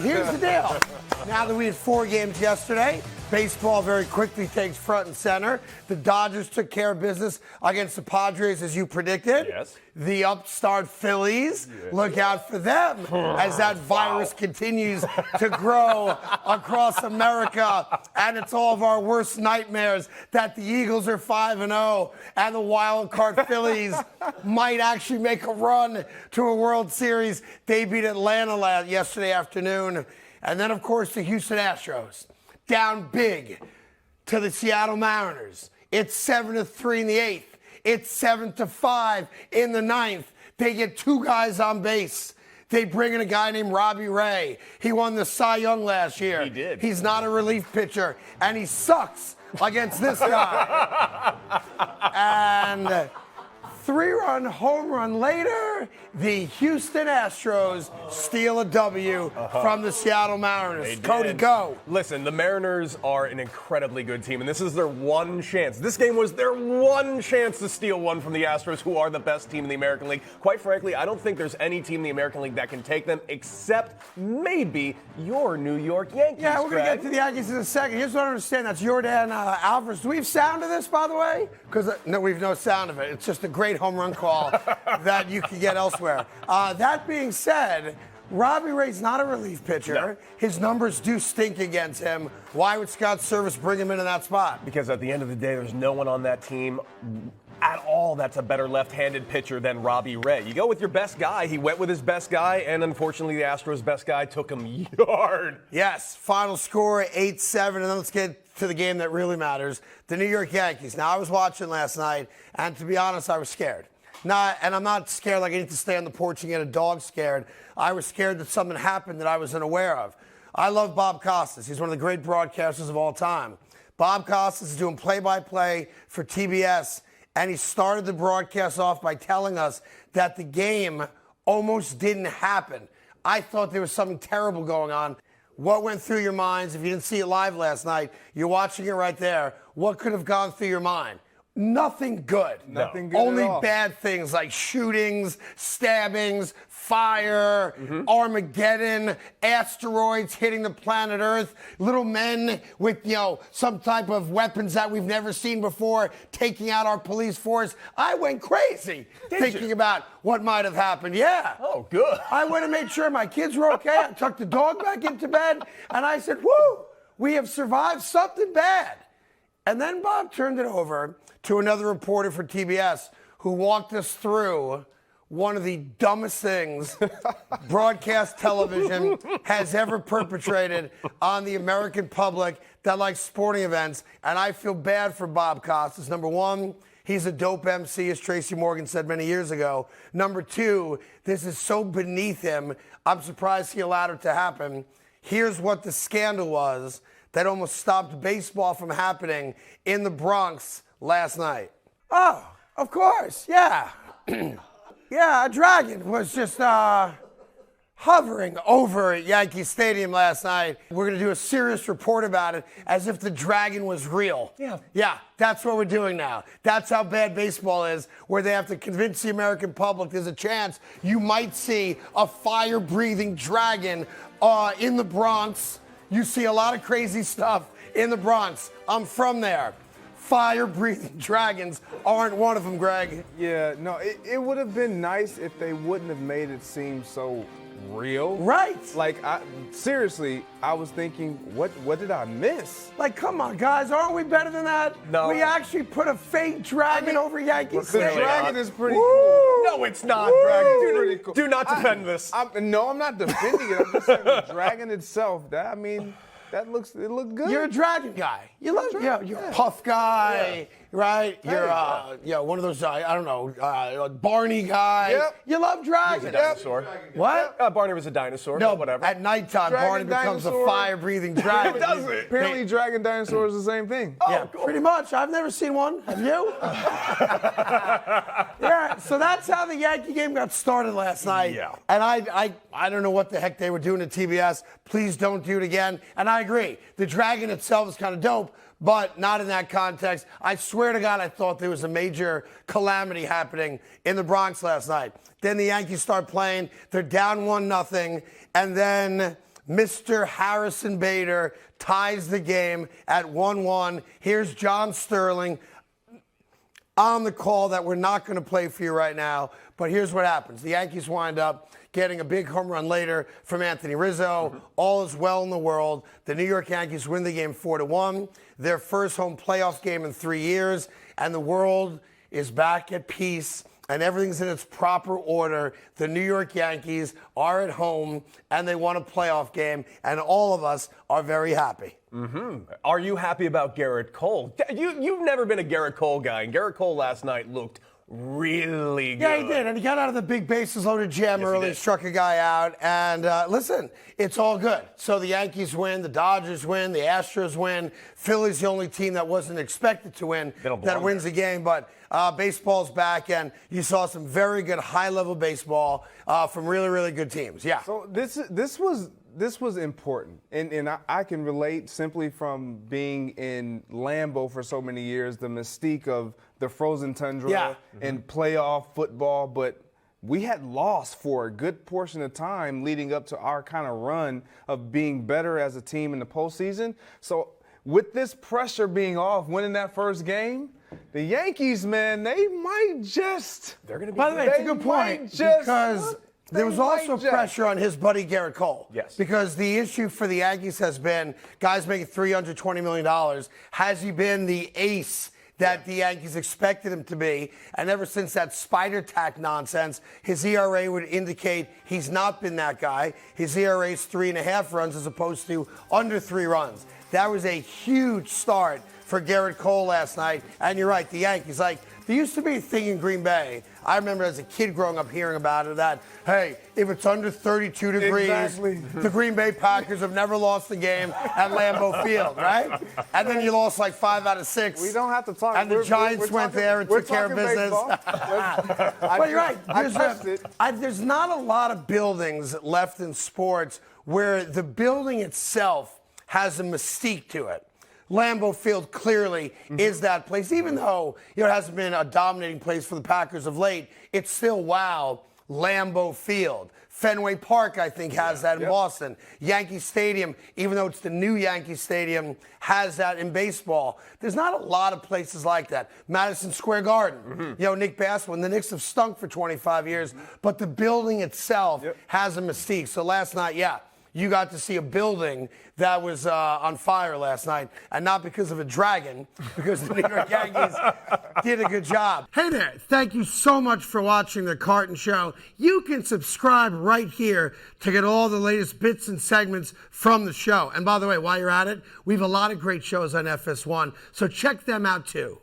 here's the deal. Now that we had 4 games yesterday, baseball very quickly takes front and center. The Dodgers took care of business against the Padres, as you predicted. Yes. The upstart Phillies, look out for them as that virus continues to grow across America. And it's all of our worst nightmares that the Eagles are 5-0 and the wild card Phillies might actually make a run to a World Series. They beat Atlanta yesterday afternoon. And then, of course, the Houston Astros down big to the Seattle Mariners. It's 7-3 in the 8th. It's 7-5 in the 9th. They get 2 guys on base. They bring in a guy named Robbie Ray. He won the Cy Young last year. He did. He's not a relief pitcher, and he sucks against this guy. And 3-run home run later, the Houston Astros steal a W from the Seattle Mariners. Cody, go. Listen, the Mariners are an incredibly good team, and this is their one chance. This game was their one chance to steal one from the Astros, who are the best team in the American League. Quite frankly, I don't think there's any team in the American League that can take them, except maybe your New York Yankees. Yeah, we're going to Greg. get to the Yankees in a second. Here's what I don't understand. That's Jordan Alvarez. Do we have sound of this, by the way? Because no, we've no sound of it. It's just a great home run call that you can get elsewhere. That being said, Robbie Ray's not a relief pitcher. No. His numbers do stink against him. Why would Scott Service bring him into that spot? Because at the end of the day, there's no one on that team at all that's a better left-handed pitcher than Robbie Ray. You go with your best guy. He went with his best guy, and unfortunately, the Astros' best guy took him yard. Yes, final score 8-7, and then let's get to the game that really matters, the New York Yankees. Now, I was watching last night, and to be honest, I was scared. And I'm not scared like I need to stay on the porch and get a dog scared. I was scared that something happened that I wasn't aware of. I love Bob Costas. He's one of the great broadcasters of all time. Bob Costas is doing play-by-play for TBS, and he started the broadcast off by telling us that the game almost didn't happen. I thought there was something terrible going on. What went through your minds? If you didn't see it live last night, you're watching it right there. What could have gone through your mind? Nothing good. Nothing good Only at all. bad things like shootings, stabbings, fire, Armageddon, asteroids hitting the planet Earth, little men with, some type of weapons that we've never seen before taking out our police force. I went crazy thinking about what might have happened. Yeah. Oh, good. I went and made sure my kids were okay. I tucked the dog back into bed, and I said, whoo, we have survived something bad. And then Bob turned it over to another reporter for TBS who walked us through one of the dumbest things broadcast television has ever perpetrated on the American public that likes sporting events. And I feel bad for Bob Costas. Number one, he's a dope MC, as Tracy Morgan said many years ago. Number two, this is so beneath him, I'm surprised he allowed it to happen. Here's what the scandal was that almost stopped baseball from happening in the Bronx last night. Oh, of course, yeah. Yeah, a dragon was just hovering over Yankee Stadium last night. We're going to do a serious report about it as if the dragon was real. Yeah, that's what we're doing now. That's how bad baseball is, where they have to convince the American public there's a chance you might see a fire-breathing dragon in the Bronx. You see a lot of crazy stuff in the Bronx. I'm from there. Fire-breathing dragons aren't one of them, Greg. Yeah, no, it would have been nice if they wouldn't have made it seem so real. Right. Like, seriously, I was thinking, what did I miss? Like, come on, guys, aren't we better than that? No. We actually put a fake dragon over Yankee The Stadium. dragon is pretty Woo! cool. No, it's not, Woo! Greg. Pretty cool. Do not defend this. No, I'm not defending it. I'm just saying the dragon itself. It looked good. You're a dragon guy. You love, you're a puff guy, right? You're one of those, I don't know, Barney guy. Yep. You love dragons. He's a dinosaur. What? Barney was a dinosaur. No, whatever. at nighttime, Dragon Barney becomes dinosaur. a fire-breathing dragon. Does it? Apparently, dragon dinosaur is the same thing. Yeah, pretty much. I've never seen one. Have you? Yeah, so that's how the Yankee game got started last night. Yeah. And I don't know what the heck they were doing at TBS. Please don't do it again. And I agree. The dragon itself is kind of dope, but not in that context. I swear to God, I thought there was a major calamity happening in the Bronx last night. Then the Yankees start playing. They're down 1-0. And then Mr. Harrison Bader ties the game at 1-1. Here's John Sterling on the call that we're not going to play for you right now. But here's what happens. The Yankees wind up getting a big home run later from Anthony Rizzo. All is well in the world. The New York Yankees win the game 4-1. Their first home playoff game in 3 years. And the world is back at peace. And everything's in its proper order. The New York Yankees are at home, and they won a playoff game, and all of us are very happy. Are you happy about Garrett Cole? You've never been a Garrett Cole guy, and Garrett Cole last night looked really good. Yeah, he did, and he got out of the big bases loaded jam early, struck a guy out, and listen, it's all good. So the Yankees win, the Dodgers win, the Astros win. Philly's the only team that wasn't expected to win that wins the game, but baseball's back, and you saw some very good high-level baseball from really, really good teams. Yeah. So this was important, and I can relate simply from being in Lambeau for so many years, the mystique of the frozen tundra and playoff football. But we had lost for a good portion of time leading up to our kind of run of being better as a team in the postseason. So with this pressure being off, winning that first game, the Yankees, man, they might just. They're going to be. By the way, it's a good point because there was also pressure on his buddy Garrett Cole. Yes. Because the issue for the Yankees has been guys making $320 million. Has he been the ace that the Yankees expected him to be? And ever since that spider tack nonsense, his ERA would indicate he's not been that guy. His ERA is 3.5 runs as opposed to under 3 runs. That was a huge start for Garrett Cole last night. And you're right, the Yankees, there used to be a thing in Green Bay. I remember as a kid growing up hearing about it that, hey, if it's under 32 degrees, the Green Bay Packers have never lost a game at Lambeau Field, right? And then you lost 5 out of 6. We don't have to talk. And the Giants went there and took care of business. But you're right. There's not a lot of buildings left in sports where the building itself has a mystique to it. Lambeau Field clearly is that place. Even though it hasn't been a dominating place for the Packers of late, it's still Lambeau Field. Fenway Park, I think, has that in Boston. Yankee Stadium, even though it's the new Yankee Stadium, has that in baseball. There's not a lot of places like that. Madison Square Garden. Nick Bass, when the Knicks have stunk for 25 years, but the building itself has a mystique. So last night, you got to see a building that was on fire last night, and not because of a dragon, because the New York Yankees did a good job. Hey there, thank you so much for watching The Carton Show. You can subscribe right here to get all the latest bits and segments from the show. And by the way, while you're at it, we have a lot of great shows on FS1, so check them out too.